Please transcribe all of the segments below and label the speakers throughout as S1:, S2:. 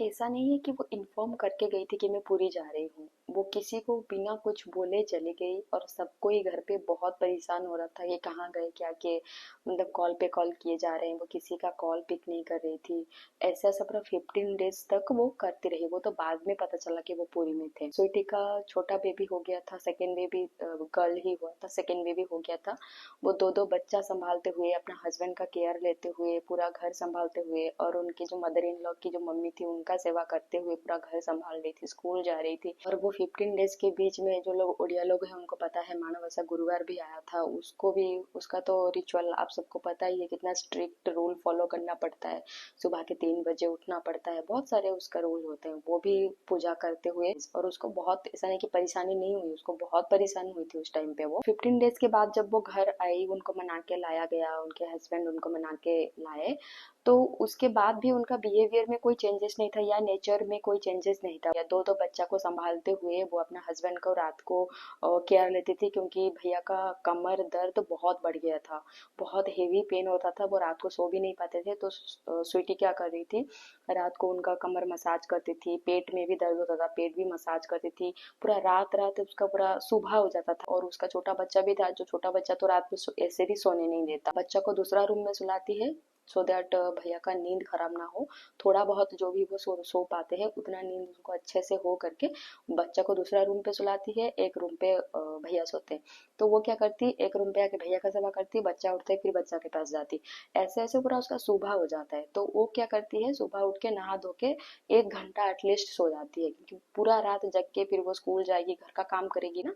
S1: ऐसा नहीं है कि वो इन्फॉर्म करके गई थी कि मैं पूरी जा रही हूँ। वो किसी को बिना कुछ बोले चली गई और सबको ही घर पे बहुत परेशान हो रहा था कि कहाँ गए क्या किए। मतलब कॉल पे कॉल किए जा रहे हैं, वो किसी का कॉल पिक नहीं कर रही थी। ऐसा ऐसा पूरा 15 डेज तक वो करती रही। वो तो बाद में पता चला कि वो पूरी में थे। स्वीटी का छोटा बेबी हो गया था, सेकेंड बेबी गर्ल ही हुआ था, सेकेंड बेबी हो गया था। वो दो दो बच्चा संभालते हुए, अपना हस्बैंड का केयर लेते हुए, पूरा घर संभालते हुए, और उनकी जो मदर इन लॉ की जो मम्मी थी उनका सेवा करते हुए पूरा घर संभाल रही थी, स्कूल जा रही थी। और वो 15 डेज के बीच में जो लोग उड़िया लोग हैं उनको पता है मानवसा गुरुवार भी आया था। उसको भी, उसका तो रिचुअल आप सबको पता ही है, कितना स्ट्रिक्ट रूल फॉलो करना पड़ता है। सुबह के 3 बजे उठना पड़ता है, बहुत सारे उसका रूल होते हैं। वो भी पूजा करते हुए, और उसको बहुत ऐसा नहीं कि परेशानी नहीं हुई, उसको बहुत परेशानी हुई थी उस टाइम पे। वो 15 डेज के बाद जब वो घर आई, उनको मना के लाया गया, उनके हस्बैंड उनको मना के लाए, तो उसके बाद भी उनका बिहेवियर में कोई चेंजेस नहीं था या नेचर में कोई चेंजेस नहीं था। या दो दो बच्चा को संभालते हुए वो अपना हस्बैंड को रात को केयर लेती थी, क्योंकि भैया का कमर दर्द बहुत बढ़ गया था, बहुत हेवी पेन होता था, वो रात को सो भी नहीं पाते थे। तो स्वीटी क्या कर रही थी, रात को उनका कमर मसाज करती थी, पेट में भी दर्द होता था, पेट भी मसाज करती थी। पूरा रात रात उसका पूरा सुबह हो जाता था। और उसका छोटा बच्चा भी था, जो छोटा बच्चा तो रात में ऐसे भी सोने नहीं देता। बच्चा को दूसरा रूम में सुलाती है, सो दैट भैया का नींद खराब ना हो। थोड़ा बहुत जो भी वो सो पाते हैं उतना नींद उनको अच्छे से हो करके बच्चा को दूसरा रूम पे सुलाती है, एक रूम पे भैया सोते हैं। तो वो क्या करती, एक रूम पे आके भैया का सेवा करती, बच्चा उठता है फिर बच्चा के पास जाती। ऐसे ऐसे पूरा उसका सुबह हो जाता है। तो वो क्या करती है, सुबह उठ के नहा धो के 1 घंटा एटलीस्ट सो जाती है, क्योंकि पूरा रात जग के फिर वो स्कूल जाएगी, घर का काम करेगी ना।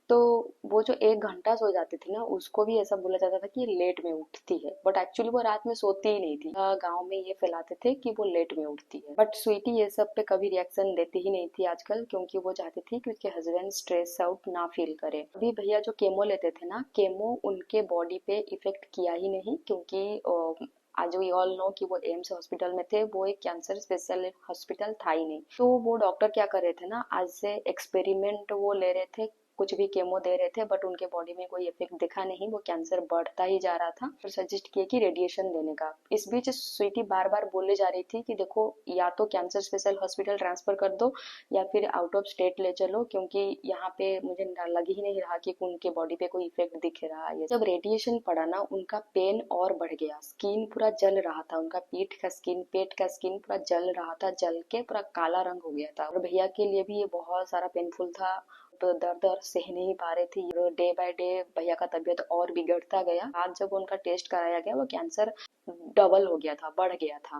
S1: तो वो जो 1 घंटा सो जाती थी ना, उसको भी ऐसा बोला जाता था कि लेट में उठती है, बट एक्चुअली वो रात में सोती ही नहीं थी। गांव में ये फैलाते थे कि वो लेट में उठती है, बट स्वीटी ये सब पे कभी रिएक्शन देती ही नहीं थी आजकल, क्योंकि वो चाहती थी कि उसके हस्बैंड स्ट्रेस आउट ना फील करे। अभी भैया जो केमो लेते थे ना, केमो उनके बॉडी पे इफेक्ट किया ही नहीं, क्योंकि आज वी ऑल नो कि वो एम्स हॉस्पिटल में थे, वो एक कैंसर स्पेशलिस्ट हॉस्पिटल था ही नहीं। तो वो डॉक्टर क्या कर रहे थे ना, आज से एक्सपेरिमेंट वो ले रहे थे, कुछ भी केमो दे रहे थे, बट उनके बॉडी में कोई इफेक्ट दिखा नहीं, वो कैंसर बढ़ता ही जा रहा था। फिर सजेस्ट किए कि रेडिएशन देने का। इस बीच स्वीटी बार बार बोले जा रही थी कि देखो, या तो कैंसर स्पेशल हॉस्पिटल ट्रांसफर कर दो या फिर आउट ऑफ स्टेट ले चलो, क्योंकि यहाँ पे मुझे लग ही नहीं रहा कि उनके बॉडी पे कोई इफेक्ट दिख रहा है। जब रेडिएशन पड़ा ना, उनका पेन और बढ़ गया, स्किन पूरा जल रहा था, उनका पीठ का स्किन, पेट का स्किन पूरा जल रहा था, जल के पूरा काला रंग हो गया था। और भैया के लिए भी ये बहुत सारा पेनफुल था, तो दर्द और सह नहीं पा रहे थे। डे बाय डे भैया का तबीयत और बिगड़ता गया। आज जब उनका टेस्ट कराया गया, वो कैंसर डबल हो गया था, बढ़ गया था।